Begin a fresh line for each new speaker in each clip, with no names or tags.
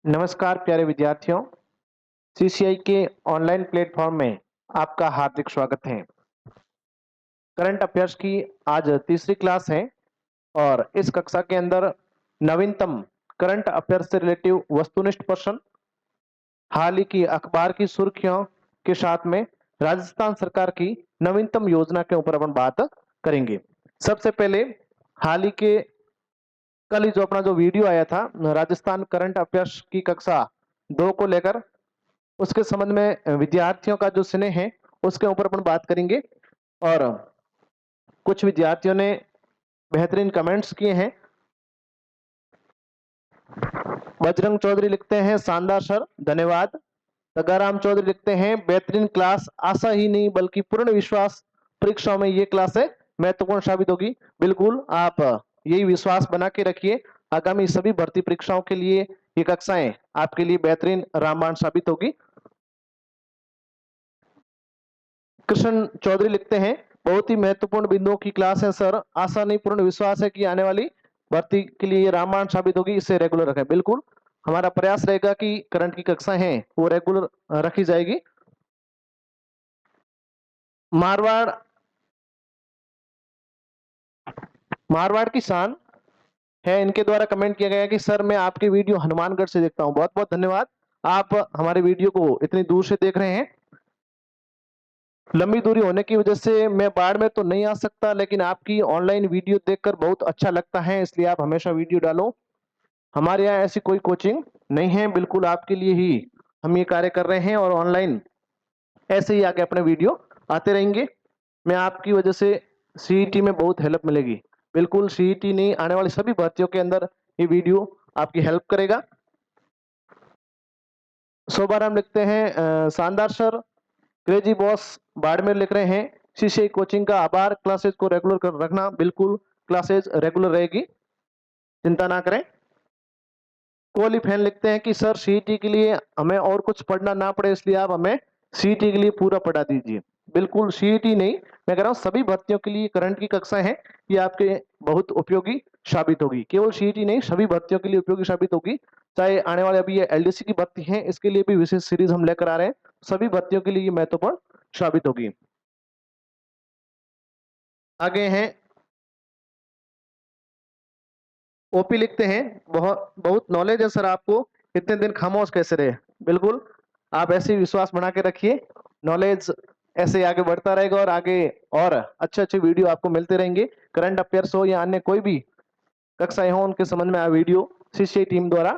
नमस्कार प्यारे विद्यार्थियों, सीसीआई के ऑनलाइन प्लेटफॉर्म में आपका हार्दिक स्वागत है। करंट अफेयर्स की आज तीसरी क्लास है और इस कक्षा के अंदर नवीनतम करंट अफेयर्स से रिलेटिव वस्तुनिष्ठ प्रश्न, हाल ही की अखबार की सुर्खियों के साथ में राजस्थान सरकार की नवीनतम योजना के ऊपर अपन बात करेंगे। सबसे पहले हाल ही के कल ही जो अपना जो वीडियो आया था राजस्थान करंट अफेयर्स की कक्षा 2 को लेकर, उसके संबंध में विद्यार्थियों का जो स्नेह है उसके ऊपर अपन बात करेंगे। और कुछ विद्यार्थियों ने बेहतरीन कमेंट्स किए हैं। बजरंग चौधरी लिखते हैं शानदार सर, धन्यवाद। तगाराम चौधरी लिखते हैं बेहतरीन क्लास, आशा ही नहीं बल्कि पूर्ण विश्वास परीक्षाओं में ये क्लास है महत्वपूर्ण साबित होगी। बिल्कुल आप यही विश्वास बना के रखिए, आगामी सभी भर्ती परीक्षाओं के लिए ये कक्षाएं आपके लिए बेहतरीन रामबाण साबित होगी। कृष्ण चौधरी लिखते हैं बहुत ही महत्वपूर्ण बिंदुओं की क्लास है सर, आशा नहीं पूर्ण विश्वास है कि आने वाली भर्ती के लिए ये रामबाण साबित होगी, इसे रेगुलर रखें। बिल्कुल हमारा प्रयास रहेगा कि करंट की कक्षाएं हैं वो रेगुलर रखी जाएगी। मारवाड़ मारवाड़ की शान है, इनके द्वारा कमेंट किया गया कि सर मैं आपकी वीडियो हनुमानगढ़ से देखता हूं। बहुत बहुत धन्यवाद, आप हमारे वीडियो को इतनी दूर से देख रहे हैं। लंबी दूरी होने की वजह से मैं बाढ़ में तो नहीं आ सकता, लेकिन आपकी ऑनलाइन वीडियो देखकर बहुत अच्छा लगता है, इसलिए आप हमेशा वीडियो डालो। हमारे यहाँ ऐसी कोई कोचिंग नहीं है, बिल्कुल आपके लिए ही हम ये कार्य कर रहे हैं और ऑनलाइन ऐसे ही आगे अपने वीडियो आते रहेंगे। मैं आपकी वजह से सीईटी में बहुत हेल्प मिलेगी। बिल्कुल सीईटी नहीं, आने वाली सभी भर्तियों के अंदर ये वीडियो आपकी हेल्प करेगा। शोभाराम लिखते हैं शानदार सर, क्रेजी बॉस बाड़मेर लिख रहे हैं सीसीआई कोचिंग का आभार, क्लासेज को रेगुलर कर रखना। बिल्कुल क्लासेज रेगुलर रहेगी, चिंता ना करें। कोहली फैन लिखते हैं कि सर सीईटी के लिए हमें और कुछ पढ़ना ना पड़े, इसलिए आप हमें सीईटी के लिए पूरा पढ़ा दीजिए। बिल्कुल सीईटी नहीं, मैं कह रहा हूँ सभी भर्तियों के लिए करंट की कक्षाएं हैं, ये आपके बहुत उपयोगी साबित होगी। केवल सीईटी नहीं, सभी भर्तियों के लिए उपयोगी साबित होगी। चाहे आने वाले अभी ये एलडीसी की भर्ती है, इसके लिए भी विशेष सीरीज हम लेकर आ रहे हैं, सभी भर्तियों के लिए ये महत्वपूर्ण साबित होगी। आगे हैं ओपी लिखते हैं बहुत बहुत नॉलेज है सर आपको, इतने दिन खामोश कैसे रहे। बिल्कुल आप ऐसे ही विश्वास बना के रखिए, नॉलेज ऐसे आगे बढ़ता रहेगा और आगे और अच्छे अच्छे वीडियो आपको मिलते रहेंगे। करंट अफेयर्स हो या अन्य कोई भी कक्षाएं हो, उनके संबंध में वीडियो सीसीआई टीम द्वारा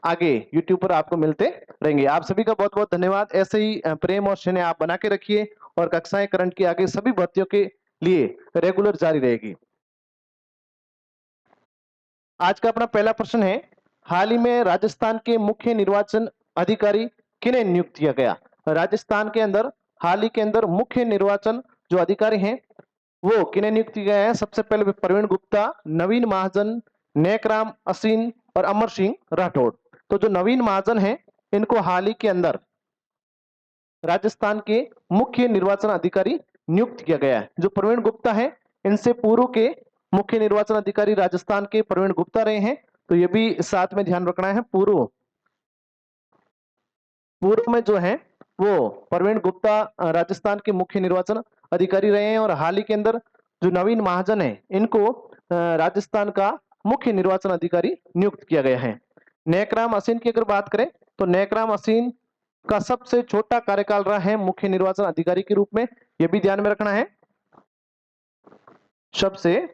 आगे यूट्यूब पर आपको मिलते रहेंगे। आप सभी का बहुत बहुत धन्यवाद। ऐसे ही प्रेम और स्नेह आप बना के रखिए और कक्षाएं करंट की आगे सभी भर्तियों के लिए रेगुलर जारी रहेगी। आज का अपना पहला प्रश्न है, हाल ही में राजस्थान के मुख्य निर्वाचन अधिकारी किन्हें नियुक्त किया गया। राजस्थान के अंदर हाल ही के अंदर मुख्य निर्वाचन जो अधिकारी हैं वो किन्हें नियुक्त किया गया है। सबसे पहले प्रवीण गुप्ता, नवीन महाजन, नेकराम असीन और अमर सिंह राठौड़। तो जो नवीन महाजन हैं इनको हाल ही के अंदर राजस्थान के मुख्य निर्वाचन अधिकारी नियुक्त किया गया है। जो प्रवीण गुप्ता है, इनसे पूर्व के मुख्य निर्वाचन अधिकारी राजस्थान के प्रवीण गुप्ता रहे हैं, तो ये भी साथ में ध्यान रखना है। पूर्व पूर्व में जो है वो प्रवीण गुप्ता राजस्थान के मुख्य निर्वाचन अधिकारी रहे हैं और हाल ही के अंदर जो नवीन महाजन है इनको राजस्थान का मुख्य निर्वाचन अधिकारी नियुक्त किया गया है। नेकराम असीन की अगर बात करें तो नेकराम असीन का सबसे छोटा कार्यकाल रहा है मुख्य निर्वाचन अधिकारी के रूप में, यह भी ध्यान में रखना है। सबसे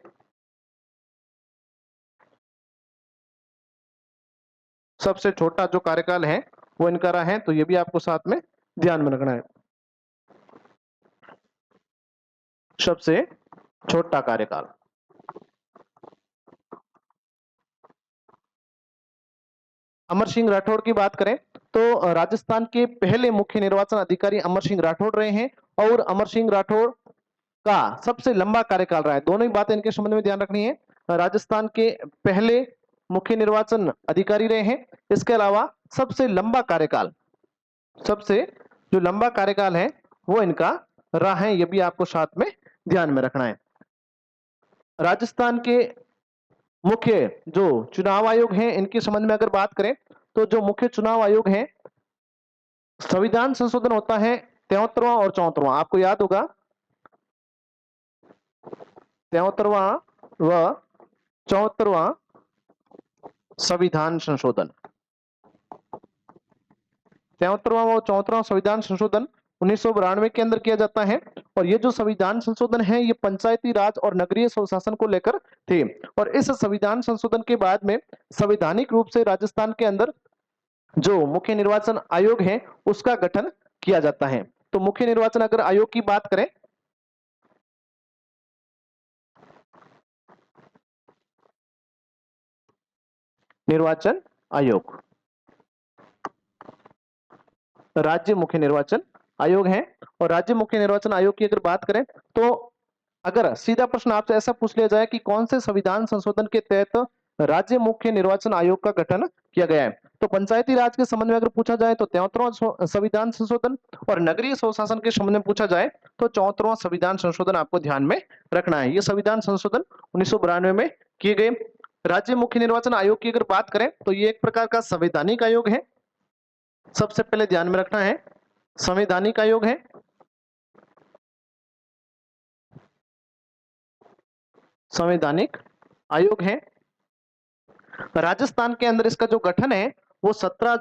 सबसे छोटा जो कार्यकाल है वो इनका रहा है, तो ये भी आपको साथ में ध्यान में रखना है। सबसे छोटा कार्यकाल। अमर सिंह राठौड़ की बात करें तो राजस्थान के पहले मुख्य निर्वाचन अधिकारी अमर सिंह राठौड़ रहे हैं और अमर सिंह राठौड़ का सबसे लंबा कार्यकाल रहा है। दोनों ही बातें इनके संबंध में ध्यान रखनी है। राजस्थान के पहले मुख्य निर्वाचन अधिकारी रहे हैं, इसके अलावा सबसे लंबा कार्यकाल, सबसे जो लंबा कार्यकाल है वो इनका रहा है, ये भी आपको साथ में ध्यान में रखना है। राजस्थान के मुख्य जो चुनाव आयोग हैं इनके संबंध में अगर बात करें तो जो मुख्य चुनाव आयोग है, संविधान संशोधन होता है 73वां और 74वां, आपको याद होगा 73वां व 74वां संविधान संशोधन। 73वां व 74वां संविधान संशोधन 1992 के अंदर किया जाता है। और ये जो संविधान संशोधन है ये पंचायती राज और नगरीय स्वशासन को लेकर थे। और इस संविधान संशोधन के बाद में संवैधानिक रूप से राजस्थान के अंदर जो मुख्य निर्वाचन आयोग है उसका गठन किया जाता है। तो मुख्य निर्वाचन अगर आयोग की बात करें, निर्वाचन आयोग राज्य मुख्य निर्वाचन आयोग है। और राज्य मुख्य निर्वाचन आयोग की अगर बात करें तो अगर सीधा प्रश्न आपसे ऐसा पूछ लिया जाए कि कौन से संविधान संशोधन के तहत राज्य मुख्य निर्वाचन आयोग का गठन किया गया है, तो पंचायती राज के संबंध में अगर पूछा जाए तो 73वां संविधान संशोधन, और नगरीय स्वशासन के संबंध में पूछा जाए तो 74वां संविधान संशोधन आपको ध्यान में रखना है। ये संविधान संशोधन 1992 में किए गए। राज्य मुख्य निर्वाचन आयोग की अगर बात करें तो ये एक प्रकार का संवैधानिक आयोग है। सबसे पहले ध्यान में रखना है, संवैधानिक आयोग है। संवैधानिक आयोग है। राजस्थान के अंदर इसका जो गठन है वो 17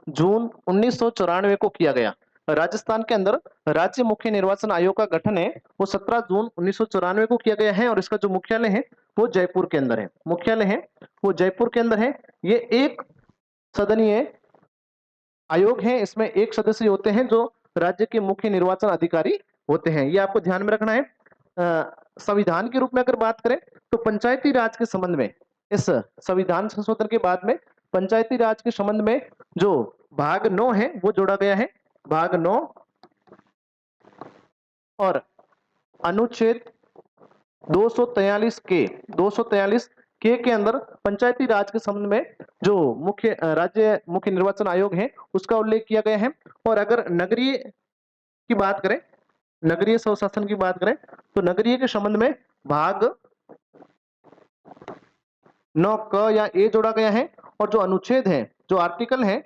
जून 1994 को किया गया। राजस्थान के अंदर राज्य मुख्य निर्वाचन आयोग का गठन है वो 17 जून 1994 को किया गया है। और इसका जो मुख्यालय है वो जयपुर के अंदर है। मुख्यालय है वो जयपुर के अंदर है। ये एक सदनीय आयोग है। इसमें एक सदस्य होते हैं जो राज्य के मुख्य निर्वाचन अधिकारी होते हैं। ये आपको ध्यान में रखना है। संविधान के रूप में अगर बात करें तो पंचायती राज के संबंध में इस संविधान संशोधन के बाद में पंचायती राज के संबंध में जो भाग 9 है वो जोड़ा गया है। भाग 9 और अनुच्छेद 243 के अंदर पंचायती राज के संबंध में जो राज्य मुख्य निर्वाचन आयोग है उसका उल्लेख किया गया है। और अगर नगरीय की बात करें, नगरीय स्वशासन की बात करें तो नगरीय के संबंध में भाग 9 क या ए जोड़ा गया है। और जो अनुच्छेद है, जो आर्टिकल है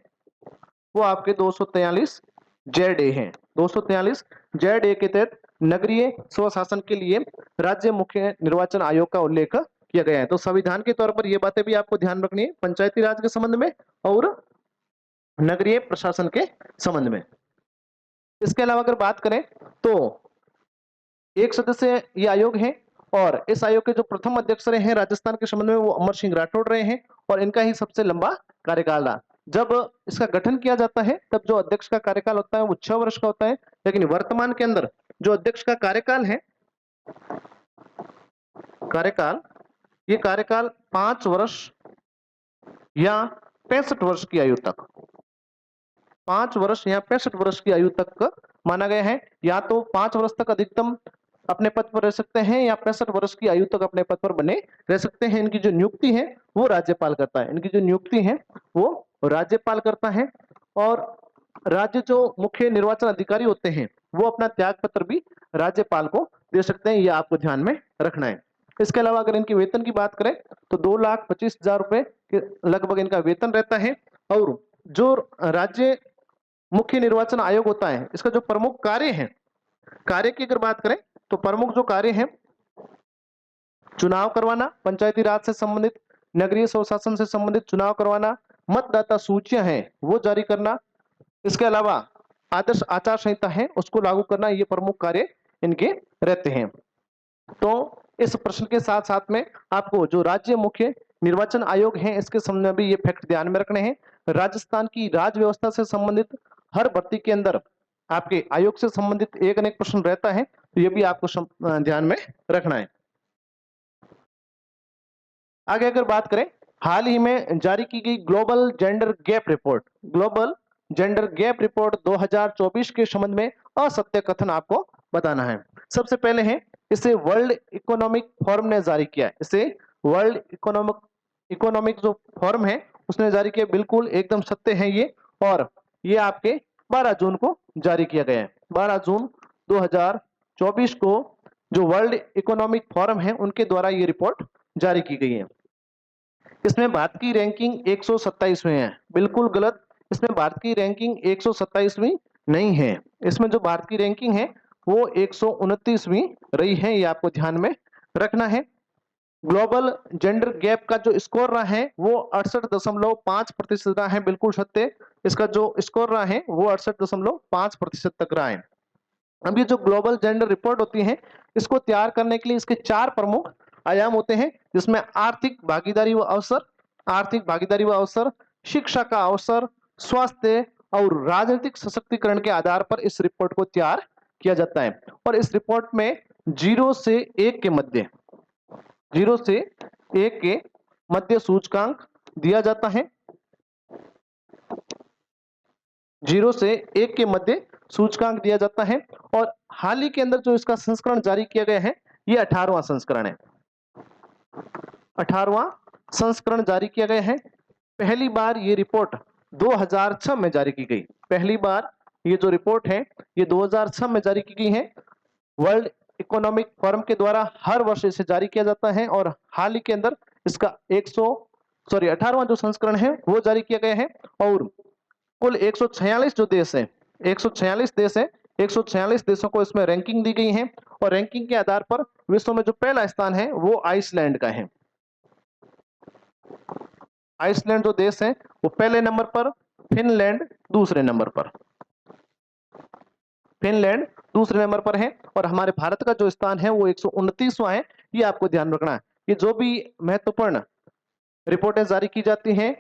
वो आपके 243 जेड ए है। 243 जेड ए के तहत नगरीय स्वशासन के लिए राज्य मुख्य निर्वाचन आयोग का उल्लेख किया गया है। तो संविधान के तौर पर ये बातें भी आपको ध्यान रखनी है पंचायती राज के संबंध में और नगरीय प्रशासन के संबंध में। इसके अलावा अगर बात करें तो एक सदस्य ये आयोग है। और इस आयोग के जो प्रथम अध्यक्ष रहे हैं राजस्थान के संबंध में वो अमर सिंह राठौड़ रहे हैं। और इनका ही सबसे लंबा कार्यकाल रहा। जब इसका गठन किया जाता है तब जो अध्यक्ष का कार्यकाल होता है वो 6 वर्ष का होता है। लेकिन वर्तमान के अंदर जो अध्यक्ष का कार्यकाल है, ये कार्यकाल 5 वर्ष या 65 वर्ष की आयु तक, 5 वर्ष या 65 वर्ष की आयु तक माना गया है। या तो 5 वर्ष तक अधिकतम अपने पद पर रह सकते हैं या 65 वर्ष की आयु तक अपने पद पर बने रह सकते हैं। इनकी जो नियुक्ति है वो राज्यपाल करता है। इनकी जो नियुक्ति है वो राज्यपाल करता है। और राज्य जो मुख्य निर्वाचन अधिकारी होते हैं वो अपना त्याग पत्र भी राज्यपाल को दे सकते हैं। ये आपको ध्यान में रखना है। इसके अलावा अगर इनकी वेतन की बात करें तो 2,25,000 रुपए के लगभग इनका वेतन रहता है। और जो राज्य मुख्य निर्वाचन आयोग होता है इसका जो प्रमुख कार्य है, कार्य की अगर बात करें तो प्रमुख जो कार्य है चुनाव करवाना, पंचायती राज से संबंधित, नगरीय स्वशासन से संबंधित चुनाव करवाना, मतदाता सूचियां हैं वो जारी करना, इसके अलावा आदर्श आचार संहिता है उसको लागू करना, ये प्रमुख कार्य इनके रहते हैं। तो इस प्रश्न के साथ साथ में आपको जो राज्य मुख्य निर्वाचन आयोग है इसके संबंध में भी ये फैक्ट ध्यान में रखने हैं। राजस्थान की राज व्यवस्था से संबंधित हर भर्ती के अंदर आपके आयोग से संबंधित एक अनेक प्रश्न रहता है, तो ये भी आपको ध्यान में रखना है। आगे अगर बात करें, हाल ही में जारी की गई ग्लोबल जेंडर गैप रिपोर्ट 2024 के संबंध में असत्य कथन आपको बताना है। सबसे पहले है इसे वर्ल्ड इकोनॉमिक फोरम ने जारी किया। इसे वर्ल्ड इकोनॉमिक जो फोरम है उसने जारी किया, बिल्कुल एकदम सत्य है ये। और ये आपके 12 जून को जारी किया गया है। 12 जून 2024 को जो वर्ल्ड इकोनॉमिक फोरम है उनके द्वारा ये रिपोर्ट जारी की गई है। इसमें भारत की रैंकिंग 127वीं है, बिल्कुल गलत। इसमें भारत की रैंकिंग 127वीं नहीं है। इसमें जो भारत की रैंकिंग है वो 129वीं रही है, ये आपको ध्यान में रखना है। ग्लोबल जेंडर गैप का जो स्कोर रहा है वो 68.5% रहा है, बिल्कुल सत्य। इसका जो स्कोर रहा है वो 68.5% तक रहा है। अब ये जो ग्लोबल जेंडर रिपोर्ट होती है, इसको तैयार करने के लिए इसके 4 प्रमुख आयाम होते हैं, जिसमें आर्थिक भागीदारी व अवसर, शिक्षा का अवसर, स्वास्थ्य और राजनीतिक सशक्तिकरण के आधार पर इस रिपोर्ट को तैयार किया जाता है। और इस रिपोर्ट में 0 से 1 के मध्य सूचकांक दिया जाता है। 0 से 1 के मध्य सूचकांक दिया जाता है। और हाल ही के अंदर जो इसका संस्करण जारी किया गया है, ये 18वां संस्करण है। 18वां संस्करण जारी किया गया है। पहली बार ये रिपोर्ट 2006 में जारी की गई। पहली बार ये जो रिपोर्ट है ये 2006 में जारी की गई है। वर्ल्ड इकोनॉमिक फोरम के द्वारा हर वर्ष इसे जारी किया जाता है और हाल ही के अंदर इसका 18वां जो संस्करण है वो जारी किया गया है। और कुल 146 जो देश है, 146 देश है, 146 देशों को इसमें रैंकिंग दी गई है। और रैंकिंग के आधार पर विश्व में जो पहला स्थान है वो आइसलैंड का है। आइसलैंड जो देश है वो पहले नंबर पर, फिनलैंड दूसरे नंबर पर। फिनलैंड दूसरे नंबर पर है। और हमारे भारत का जो स्थान है वो 129वां है, ये आपको ध्यान रखना है। ये जो भी महत्वपूर्ण रिपोर्टें जारी की जाती हैं,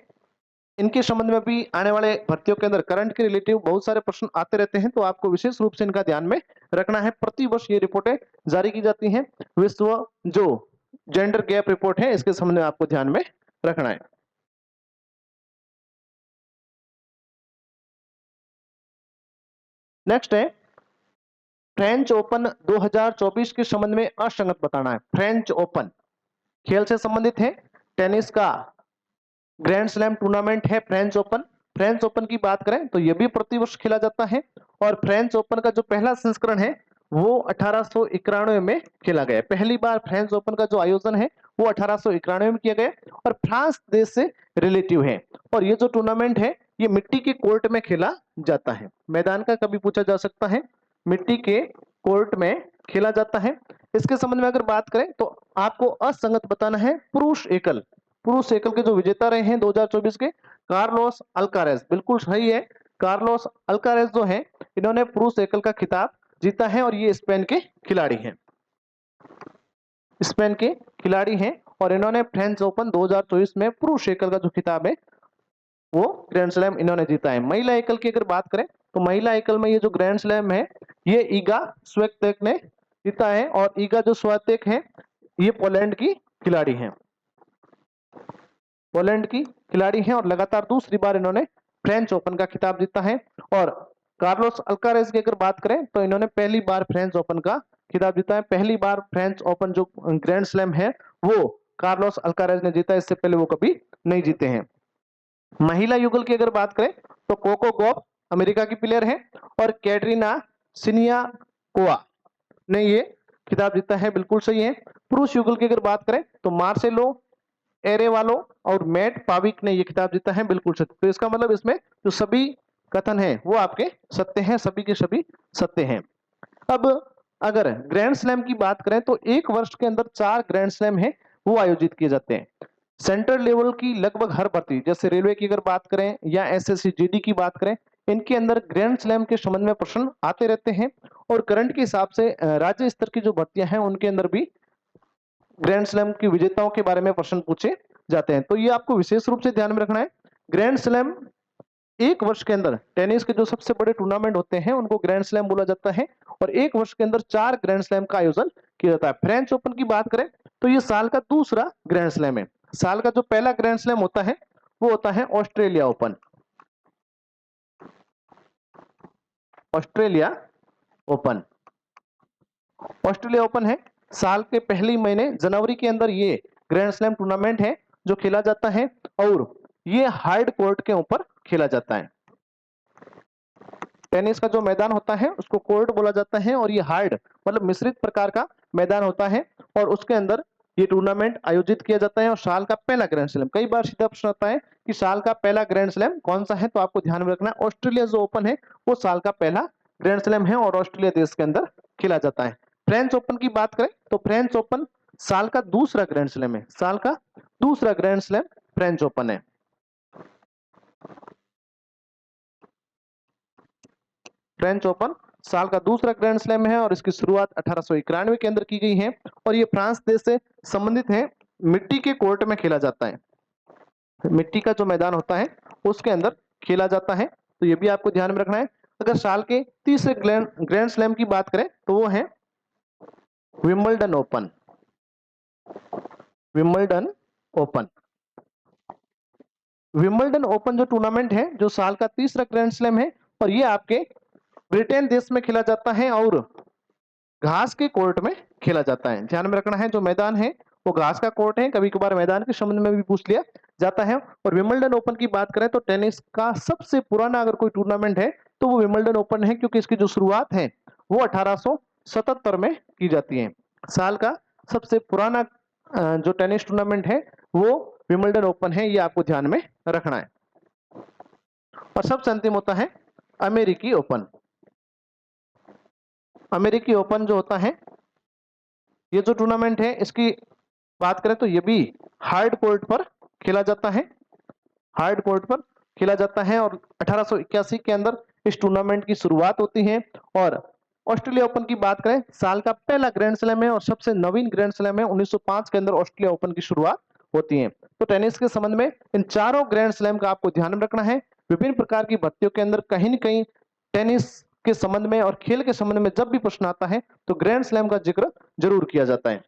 इनके संबंध में भी आने वाले भर्तियों के अंदर करंट के रिलेटिव बहुत सारे प्रश्न आते रहते हैं, तो आपको विशेष रूप से इनका ध्यान में रखना है। प्रतिवर्ष ये रिपोर्टें जारी की जाती हैं। विश्व जो जेंडर गैप रिपोर्ट है, इसके संबंध में आपको ध्यान में रखना है। नेक्स्ट है फ्रेंच ओपन 2024 के संबंध में असंगत बताना है। फ्रेंच ओपन खेल से संबंधित है, टेनिस का ग्रैंड स्लैम टूर्नामेंट है फ्रेंच ओपन। फ्रेंच ओपन की बात करें तो यह भी प्रतिवर्ष खेला जाता है। और फ्रेंच ओपन का जो पहला संस्करण है वो 1891 में खेला गया। पहली बार फ्रेंच ओपन का जो आयोजन है वो 1891 में किया गया और फ्रांस देश से रिलेटिव है। और ये जो टूर्नामेंट है ये मिट्टी के कोर्ट में खेला जाता है। मैदान का कभी पूछा जा सकता है, मिट्टी के कोर्ट में खेला जाता है। इसके संबंध में अगर बात करें तो आपको असंगत बताना है। पुरुष एकल के जो विजेता रहे हैं 2024 के, कार्लोस अल्कारेज, बिल्कुल सही है। कार्लोस अल्कारेज जो है, इन्होंने पुरुष एकल का खिताब जीता है और ये स्पेन के खिलाड़ी हैं। और इन्होंने फ्रेंच ओपन 2024 में पुरुष एकल का जो खिताब है वो ग्रैंड स्लैम इन्होंने जीता है। महिला एकल की अगर बात करें तो महिला एकल में ये जो ग्रैंड स्लैम है ये ईगा स्विएटेक ने जीता है। और ईगा जो स्विएटेक है ये पोलैंड की खिलाड़ी हैं और लगातार दूसरी बार इन्होंने फ्रेंच ओपन का खिताब जीता है। और कार्लोस अल्कारेज की अगर बात करें तो इन्होंने पहली बार फ्रेंच ओपन का खिताब जीता है। पहली बार फ्रेंच ओपन जो ग्रैंड स्लैम है वो कार्लोस अल्कारेज ने जीता, इससे पहले वो कभी नहीं जीते हैं। महिला युगल की अगर बात करें तो कोको गॉफ अमेरिका की प्लेयर है और कैटरीना सिनियाकोवा ने ये खिताब जीता है, बिल्कुल सही है। पुरुष युगल की अगर बात करें तो मार्सेलो एरेवालो और मैट पाविक ने ये खिताब जीता है, बिल्कुल सत्य। तो इसका मतलब इसमें जो सभी कथन है वो आपके सत्य हैं, सभी के सभी सत्य हैं। अब अगर ग्रैंड स्लैम की बात करें तो एक वर्ष के अंदर 4 ग्रैंड स्लैम है वो आयोजित किए जाते हैं। सेंट्रल लेवल की लगभग हर भर्ती, जैसे रेलवे की अगर बात करें या एसएससी जीडी की बात करें, इनके अंदर ग्रैंड स्लैम के संबंध में प्रश्न आते रहते हैं। और करंट के हिसाब से राज्य स्तर की जो भर्तियां हैं उनके अंदर भी ग्रैंड स्लैम की विजेताओं के बारे में प्रश्न पूछे जाते हैं। तो ये आपको विशेष रूप से ध्यान में रखना है। ग्रैंड स्लैम एक वर्ष के अंदर टेनिस के जो सबसे बड़े टूर्नामेंट होते हैं उनको ग्रैंड स्लैम बोला जाता है और एक वर्ष के अंदर 4 ग्रैंड स्लैम का आयोजन किया जाता है। फ्रेंच ओपन की बात करें तो ये साल का दूसरा ग्रैंड स्लैम है। साल का जो पहला ग्रैंड स्लैम होता है वो होता है ऑस्ट्रेलिया ओपन। ऑस्ट्रेलिया ओपन है, साल के पहले महीने जनवरी के अंदर ये ग्रैंड स्लैम टूर्नामेंट है जो खेला जाता है और ये हार्ड कोर्ट के ऊपर खेला जाता है। टेनिस का जो मैदान होता है उसको कोर्ट बोला जाता है और ये हार्ड मतलब मिश्रित प्रकार का मैदान होता है और उसके अंदर ये टूर्नामेंट आयोजित किया जाता है और साल का पहला ग्रैंड स्लैम, कई बार सीधा प्रश्न आता है कि साल का पहला ग्रैंड स्लैम कौन सा है, तो आपको ध्यान में रखना है ऑस्ट्रेलिया जो ओपन है वो साल का पहला ग्रैंड स्लैम है और ऑस्ट्रेलिया देश के अंदर खेला जाता है। फ्रेंच ओपन की बात करें तो फ्रेंच ओपन साल का दूसरा ग्रैंड स्लैम है, साल का दूसरा ग्रैंड स्लैम फ्रेंच ओपन है। फ्रेंच ओपन साल का दूसरा ग्रैंड स्लैम है और इसकी शुरुआत 1891 के अंदर की गई है और ये फ्रांस देश से संबंधित है। मिट्टी के कोर्ट में खेला जाता है, मिट्टी का जो मैदान होता है उसके अंदर खेला जाता है, तो ये भी आपको ध्यान में रखना है। अगर साल के तीसरे ग्रैंड स्लैम की बात करें तो वो है Wimbledon open. Wimbledon open, Wimbledon open जो टूर्नामेंट है जो साल का तीसरा ग्रैंड स्लैम है और ये आपके ब्रिटेन देश में खेला जाता है और घास के कोर्ट में खेला जाता है। ध्यान में रखना है जो मैदान है वो घास का कोर्ट है, कभी कभार मैदान के संबंध में भी पूछ लिया जाता है। और विंबलडन ओपन की बात करें तो टेनिस का सबसे पुराना अगर कोई टूर्नामेंट है तो वो विंबलडन ओपन है, क्योंकि इसकी जो शुरुआत है वो 1877 में की जाती है। साल का सबसे पुराना जो टेनिस टूर्नामेंट है वो विंबलडन ओपन है, ये आपको ध्यान में रखना है। और सबसे अंतिम होता है अमेरिकी ओपन। अमेरिकी ओपन जो होता है ये जो टूर्नामेंट है इसकी बात करें तो ये भी हार्ड कोर्ट पर खेला जाता है, हार्ड कोर्ट पर खेला जाता है और 1881 के अंदर इस टूर्नामेंट की शुरुआत होती है। और ऑस्ट्रेलिया ओपन की बात करें साल का पहला ग्रैंड स्लैम है और सबसे नवीन ग्रैंड स्लैम है, 1905 के अंदर ऑस्ट्रेलिया ओपन की शुरुआत होती है। तो टेनिस के संबंध में इन चारों ग्रैंड स्लैम का आपको ध्यान में रखना है। विभिन्न प्रकार की भर्तियों के अंदर कहीं न कहीं टेनिस के संबंध में और खेल के संबंध में जब भी प्रश्न आता है तो ग्रैंड स्लैम का जिक्र जरूर किया जाता है।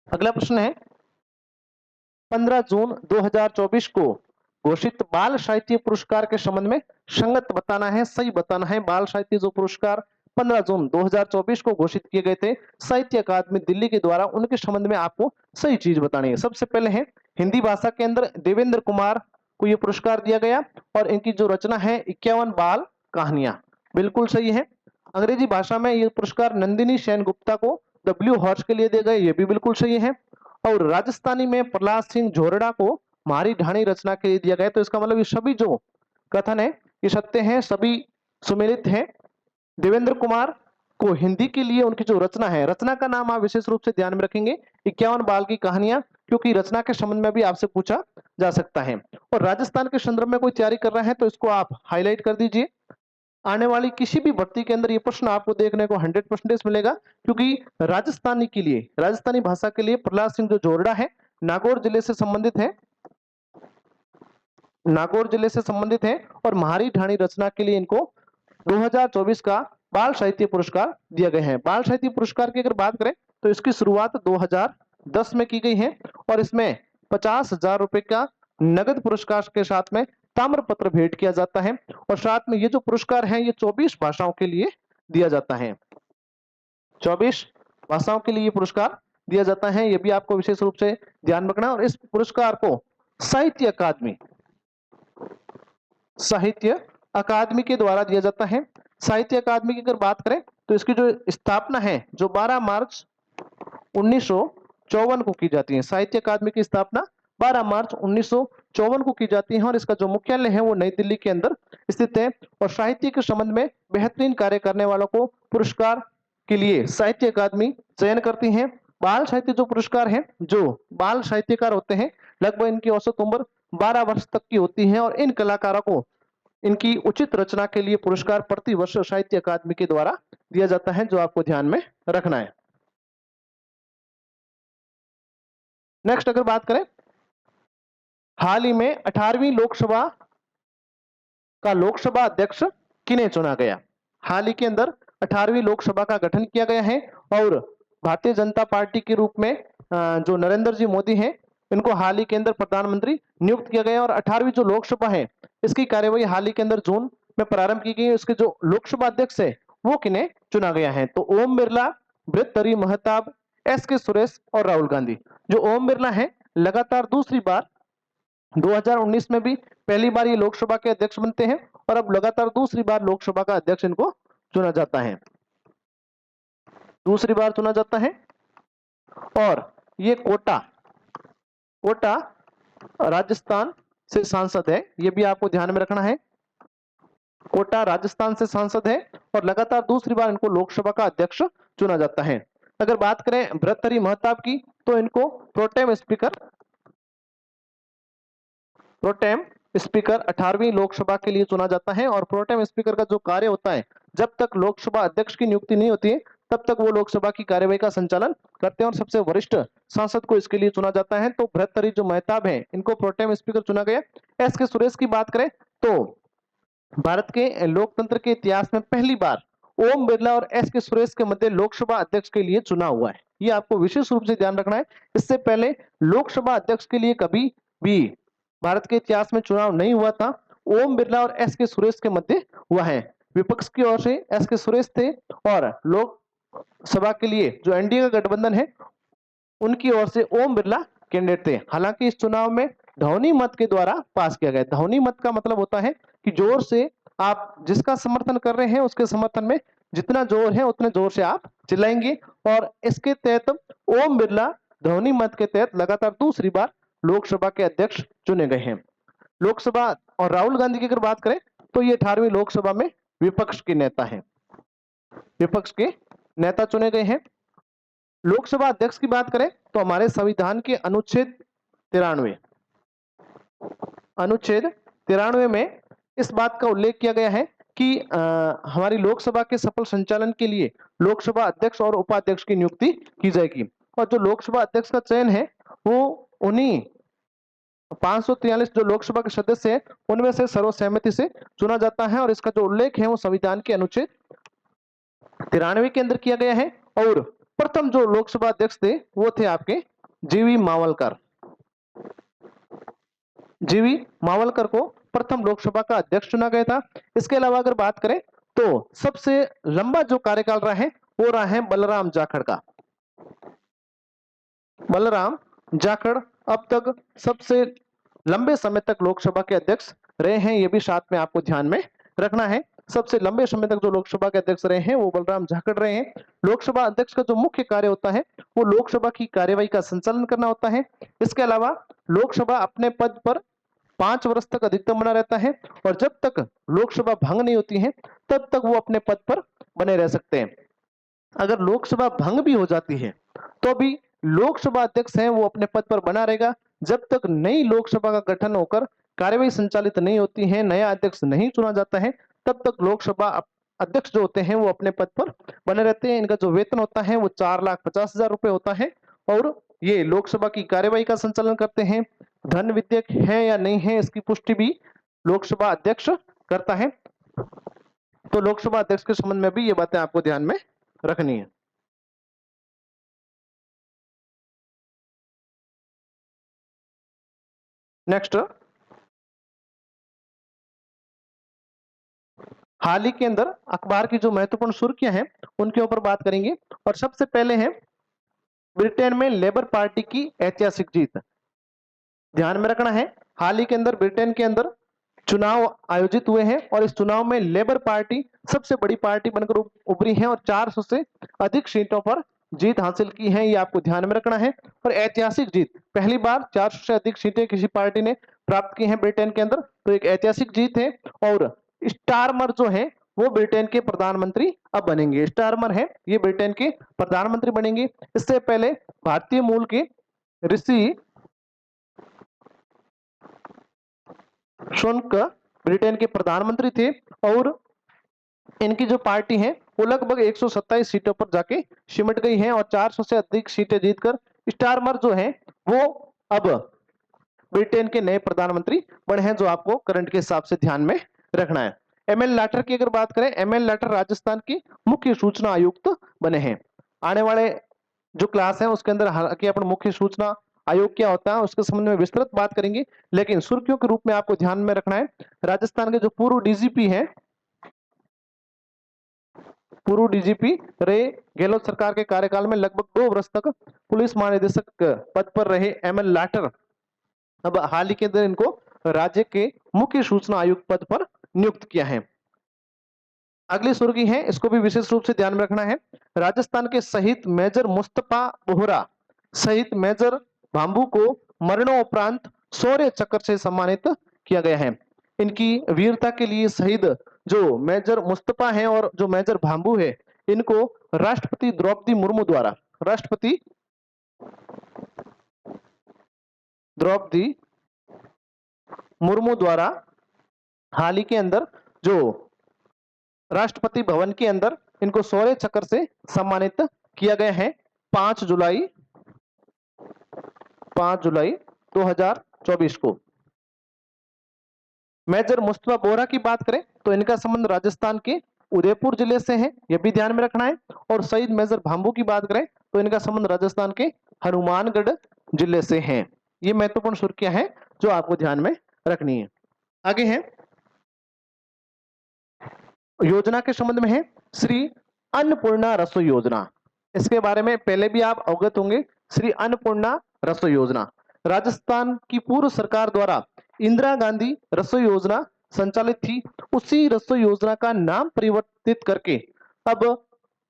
अगला प्रश्न है 15 जून 2024 को घोषित बाल साहित्य पुरस्कार के संबंध में संगत बताना है, सही बताना है। बाल साहित्य जो पुरस्कार 15 जून 2024 को घोषित किए गए थे साहित्य अकादमी दिल्ली के द्वारा, उनके संबंध में आपको सही चीज बतानी है। सबसे पहले है हिंदी भाषा के अंदर देवेंद्र कुमार को यह पुरस्कार दिया गया और इनकी जो रचना है 51 बाल कहानियां, बिल्कुल सही है। अंग्रेजी भाषा में यह पुरस्कार नंदिनी सेन गुप्ता को डब्ल्यू हॉर्स के लिए दिए गए, ये भी बिल्कुल सही है। और राजस्थानी में प्रहलाद सिंह झोरड़ा को मारी ढाणी रचना के लिए दिया गया, तो इसका मतलब ये सभी जो कथन है ये सत्य हैं, सभी सुमेलित हैं। देवेंद्र कुमार को हिंदी के लिए उनकी जो रचना है, रचना का नाम आप विशेष रूप से ध्यान में रखेंगे 51 बाल की कहानियां, क्योंकि रचना के संबंध में भी आपसे पूछा जा सकता है। और राजस्थान के संदर्भ में कोई तैयारी कर रहा है तो इसको आप हाईलाइट कर दीजिए। आने वाली किसी भी भर्ती के अंदर ये प्रश्न आपको देखने को 100% मिलेगा, क्योंकि राजस्थानी के लिए, राजस्थानी भाषा के लिए प्रहलाद सिंह जो जोरड़ा है नागौर जिले से संबंधित है, नागौर जिले से संबंधित है और महारी ढाणी रचना के लिए इनको 2024 का बाल साहित्य पुरस्कार दिया गया है। बाल साहित्य पुरस्कार की अगर बात करें तो इसकी शुरुआत 2010 में की गई है और इसमें 50,000 रुपए का नगद पुरस्कार के साथ में ताम्र पत्र भेंट किया जाता है और साथ में ये जो पुरस्कार है ये 24 भाषाओं के लिए दिया जाता है। 24 भाषाओं के लिए ये पुरस्कार दिया जाता है, ये भी आपको विशेष रूप से ध्यान रखना है। और इस पुरस्कार को साहित्य अकादमी के द्वारा दिया जाता है। साहित्य अकादमी की अगर बात करें तो इसकी जो स्थापना है जो 12 मार्च 1954 को की जाती है। साहित्य अकादमी की स्थापना 12 मार्च 1954 को की जाती है और इसका जो मुख्यालय है वो नई दिल्ली के अंदर स्थित है। और साहित्य के संबंध में बेहतरीन कार्य करने वालों को पुरस्कार के लिए साहित्य अकादमी चयन करती है। बाल साहित्य जो पुरस्कार है, जो बाल साहित्यकार होते हैं लगभग इनकी औसत उम्र 12 वर्ष तक की होती है और इन कलाकारों को इनकी उचित रचना के लिए पुरस्कार प्रति वर्ष साहित्य अकादमी के द्वारा दिया जाता है, जो आपको ध्यान में रखना है। नेक्स्ट अगर बात करें, हाल ही में 18वीं लोकसभा का लोकसभा अध्यक्ष किन्हें चुना गया? हाल ही के अंदर 18वीं लोकसभा का गठन किया गया है और भारतीय जनता पार्टी के रूप में जो नरेंद्र जी मोदी हैं इनको हाल ही के अंदर प्रधानमंत्री नियुक्त किया गया और 18वीं जो लोकसभा है इसकी कार्यवाही हाल ही के अंदर जून में प्रारंभ की गई। इसके जो लोकसभा अध्यक्ष है वो किन्हें चुना गया है? तो ओम बिरला, भृतहरि महताब, एस.के. सुरेश और राहुल गांधी। जो ओम बिरला है लगातार दूसरी बार 2019 में भी पहली बार ये लोकसभा के अध्यक्ष बनते हैं और अब लगातार दूसरी बार लोकसभा का अध्यक्ष इनको चुना जाता है। दूसरी बार चुना जाता है। और ये कोटा राजस्थान से सांसद है, ये भी आपको ध्यान में रखना है। कोटा राजस्थान से सांसद है और लगातार दूसरी बार इनको लोकसभा का अध्यक्ष चुना जाता है। अगर बात करें भर्तृहरि महताब की, तो इनको प्रोटेम स्पीकर 18वीं लोकसभा के लिए चुना जाता है। और प्रोटेम स्पीकर का जो कार्य होता है, जब तक लोकसभा अध्यक्ष की नियुक्ति नहीं होती है तब तक वो लोकसभा की कार्यवाही का संचालन करते हैं और सबसे वरिष्ठ सांसद को इसके लिए चुना जाता है। तो भर्तृहरि जो महताब है, इनको प्रोटेम स्पीकर चुना गया। एस के सुरेश की बात करें तो भारत के लोकतंत्र के इतिहास में पहली बार ओम बिरला और एस के सुरेश के मध्य लोकसभा अध्यक्ष के लिए चुना हुआ है। ये आपको विशेष रूप से ध्यान रखना है। इससे पहले लोकसभा अध्यक्ष के लिए कभी भी भारत के इतिहास में चुनाव नहीं हुआ था। ओम बिरला और एस के सुरेश के मध्य हुआ है। विपक्ष की ओर से एस के सुरेश थे और लोकसभा के लिए जो एनडीए का गठबंधन है, उनकी ओर से ओम बिरला कैंडिडेट थे। हालांकि इस चुनाव में ध्वनि मत के द्वारा पास किया गया। ध्वनि मत का मतलब होता है कि जोर से आप जिसका समर्थन कर रहे हैं उसके समर्थन में जितना जोर है उतने जोर से आप चिल्लाएंगे। और इसके तहत ओम बिरला ध्वनि मत के तहत लगातार दूसरी बार लोकसभा के अध्यक्ष चुने गए हैं। लोकसभा और राहुल गांधी की अगर बात करें तो ये 18वीं लोकसभा में विपक्ष के नेता हैं, विपक्ष के नेता चुने गए हैं। लोकसभा अध्यक्ष की बात करें तो हमारे संविधान के अनुच्छेद 93 में इस बात का उल्लेख किया गया है कि हमारी लोकसभा के सफल संचालन के लिए लोकसभा अध्यक्ष और उपाध्यक्ष की नियुक्ति की जाएगी। और जो लोकसभा अध्यक्ष का चयन है वो उन्हीं 543 जो लोकसभा के सदस्य हैं उनमें से सर्वसहमति से चुना जाता है। और इसका जो उल्लेख है वो संविधान के अनुच्छेद 93 के अंदर किया गया है। और प्रथम जो लोकसभा अध्यक्ष थे वो थे आपके जीवी मावलकर को प्रथम लोकसभा का अध्यक्ष चुना गया था। इसके अलावा अगर बात करें तो सबसे लंबा जो कार्यकाल रहा है वो रहा है बलराम जाखड़ का। बलराम जाखड़ अब तक सबसे लंबे समय तक लोकसभा के अध्यक्ष रहे हैं, ये भी साथ में आपको ध्यान में रखना है। सबसे लंबे समय तक जो लोकसभा के अध्यक्ष रहे हैं वो बलराम जाखड़ रहे हैं। लोकसभा अध्यक्ष का जो मुख्य कार्य होता है वो लोकसभा की कार्यवाही का संचालन करना होता है। इसके अलावा लोकसभा अपने पद पर 5 वर्ष तक अधिकतम बना रहता है और जब तक लोकसभा भंग नहीं होती है तब तक वो अपने पद पर बने रह सकते हैं। अगर लोकसभा भंग भी हो जाती है तो भी लोकसभा अध्यक्ष है वो अपने पद पर बना रहेगा जब तक नई लोकसभा का गठन होकर कार्यवाही संचालित नहीं होती है, नया अध्यक्ष नहीं चुना जाता है, तब तक लोकसभा अध्यक्ष जो होते हैं वो अपने पद पर बने रहते हैं। इनका जो वेतन होता है वो 4,50,000 रुपए होता है और ये लोकसभा की कार्यवाही का संचालन करते हैं। धन विधेयक है या नहीं है इसकी पुष्टि भी लोकसभा अध्यक्ष करता है। तो लोकसभा अध्यक्ष के संबंध में भी ये बातें आपको ध्यान में रखनी है। नेक्स्ट, हाल ही के अंदर अखबार की जो महत्वपूर्ण सुर्खियां हैं उनके ऊपर बात करेंगे। और सबसे पहले है ब्रिटेन में लेबर पार्टी की ऐतिहासिक जीत। ध्यान में रखना है, हाल ही के अंदर ब्रिटेन के अंदर चुनाव आयोजित हुए हैं और इस चुनाव में लेबर पार्टी सबसे बड़ी पार्टी बनकर उभरी है और 400 से अधिक सीटों पर जीत हासिल की है, ये आपको ध्यान में रखना है। और ऐतिहासिक जीत, पहली बार 400 से अधिक सीटें किसी पार्टी ने प्राप्त की हैं ब्रिटेन के अंदर, तो एक ऐतिहासिक जीत है। और स्टारमर जो है वो ब्रिटेन के प्रधानमंत्री अब बनेंगे। स्टारमर है ये ब्रिटेन के प्रधानमंत्री बनेंगे। इससे पहले भारतीय मूल के ऋषि सुनक ब्रिटेन के प्रधानमंत्री थे और इनकी जो पार्टी है वो लगभग 127 सीटों पर जाके सिमट गई है और 400 से अधिक सीटें जीतकर स्टारमर जो है वो अब ब्रिटेन के नए प्रधानमंत्री बने हैं, जो आपको करंट के हिसाब से ध्यान में रखना है। एमएल लाटर की अगर बात करें, एमएल लाटर राजस्थान के मुख्य सूचना आयुक्त बने हैं। आने वाले जो क्लास है उसके अंदर हालांकि अपन मुख्य सूचना आयोग क्या होता है उसके संबंध में विस्तृत बात करेंगे, लेकिन सुर्खियों के रूप में आपको ध्यान में रखना है राजस्थान के जो पूर्व डीजीपी है, पूर्व डीजीपी रहे गहलोत सरकार के कार्यकाल में लगभग 2 वर्ष तक पुलिस महानिदेशक पद पर रहे एमएल लाटर अब हाल ही के अंदर इनको राज्य के मुख्य सूचना आयुक्त पद पर नियुक्त किया है। अगली सुर्खी है, इसको भी विशेष रूप से ध्यान में रखना है। राजस्थान के शहीद मेजर मुस्तफा बोहरा शहीद मेजर भांबू को मरणोपरांत शौर्य चक्र से सम्मानित किया गया है। इनकी वीरता के लिए शहीद जो मेजर मुस्तफा है और जो मेजर भांबू है, इनको राष्ट्रपति द्रौपदी मुर्मू द्वारा हाल ही के अंदर जो राष्ट्रपति भवन के अंदर इनको शौर्य चक्र से सम्मानित किया गया है 5 जुलाई 2024 को। मेजर मुस्तफा बोहरा की बात करें तो इनका संबंध राजस्थान के उदयपुर जिले से है, यह भी ध्यान में रखना है। और शहीद मेजर भांबू की बात करें तो इनका संबंध राजस्थान के हनुमानगढ़ जिले से है। ये महत्वपूर्ण सुर्खियां हैं जो आपको ध्यान में रखनी है। आगे है योजना के संबंध में है श्री अन्नपूर्णा रसोई योजना। इसके बारे में पहले भी आप अवगत होंगे। श्री अन्नपूर्णा रसोई योजना राजस्थान की पूर्व सरकार द्वारा इंदिरा गांधी रसोई योजना संचालित थी। उसी रसोई योजना का नाम परिवर्तित करके अब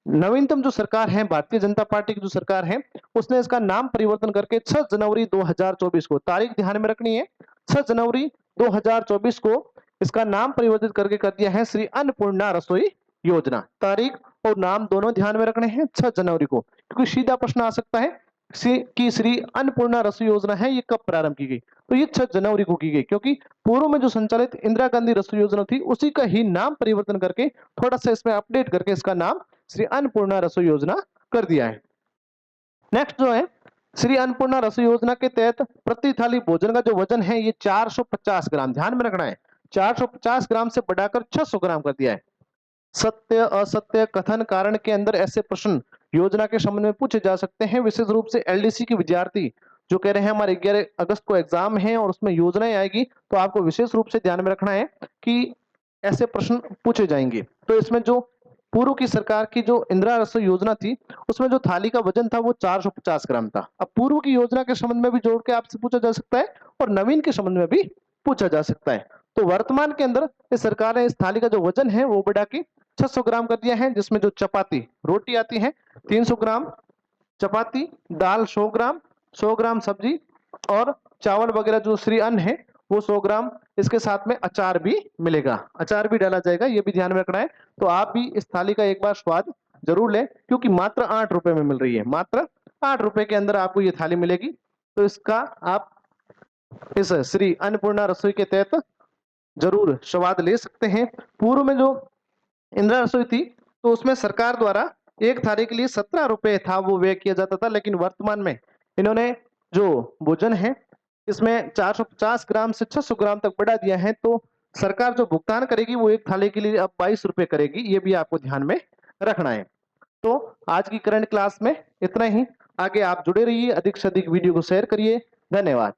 नवीनतम जो सरकार है, भारतीय जनता पार्टी की जो सरकार है, उसने इसका नाम परिवर्तन करके 6 जनवरी 2024 को, तारीख ध्यान में रखनी है, 6 जनवरी 2024 को इसका नाम परिवर्तित करके कर दिया है श्री अन्नपूर्णा रसोई योजना। तारीख और नाम दोनों ध्यान में रखने हैं 6 जनवरी को, क्योंकि सीधा प्रश्न आ सकता है कि श्री अन्नपूर्णा रसोई योजना है ये कब प्रारंभ की गई, तो ये 6 जनवरी को की गई, क्योंकि पूर्व में जो संचालित इंदिरा गांधी रसोई योजना थी उसी का ही नाम परिवर्तन करके थोड़ा सा इसमें अपडेट करके इसका नाम श्री अन्नपूर्णा रसोई योजना कर दिया है। नेक्स्ट जो है श्री अन्नपूर्णा रसोई योजना के तहत प्रति थाली भोजन का जो वजन है ये 450 ग्राम, ध्यान में रखना है, 450 ग्राम से बढ़ाकर 600 ग्राम कर दिया है। सत्य असत्य कथन कारण के अंदर ऐसे प्रश्न योजना के संबंध में पूछे जा सकते हैं। विशेष रूप से एलडीसी के विद्यार्थी जो कह रहे हैं हमारे 11 अगस्त को एग्जाम है और उसमें योजनाएं आएगी, तो आपको विशेष रूप से ध्यान में रखना है कि ऐसे प्रश्न पूछे जाएंगे। तो इसमें जो पूर्व की सरकार की जो इंदिरा रसोई योजना थी उसमें जो थाली का वजन था वो 450 ग्राम था। अब पूर्व की योजना के संबंध में भी जोड़ के आपसे पूछा जा सकता है और नवीन के संबंध में भी पूछा जा सकता है। तो वर्तमान के अंदर इस सरकार ने इस थाली का जो वजन है वो बढ़ा के 600 ग्राम कर दिया है, जिसमें जो चपाती रोटी आती है 300 ग्राम चपाती, दाल 100 ग्राम, 100 ग्राम सब्जी और चावल वगैरह जो श्री अन्न है वो 100 ग्राम, इसके साथ में अचार भी मिलेगा, अचार भी डाला जाएगा, ये भी ध्यान में रखना है। तो आप भी इस थाली का एक बार स्वाद जरूर लें, क्योंकि मात्र 8 रुपए में मिल रही है, मात्र 8 रुपए के अंदर आपको ये थाली मिलेगी। तो इसका आप इस श्री अन्नपूर्णा रसोई के तहत जरूर स्वाद ले सकते हैं। पूर्व में जो इंदिरा रसोई थी तो उसमें सरकार द्वारा एक थाली के लिए 17 रुपए था वो व्यय किया जाता था, लेकिन वर्तमान में इन्होंने जो भोजन है इसमें 450 ग्राम से 600 ग्राम तक बढ़ा दिया है। तो सरकार जो भुगतान करेगी वो एक थाली के लिए अब 22 रुपए करेगी, ये भी आपको ध्यान में रखना है। तो आज की करंट क्लास में इतना ही। आगे आप जुड़े रहिए, अधिक से अधिक वीडियो को शेयर करिए। धन्यवाद।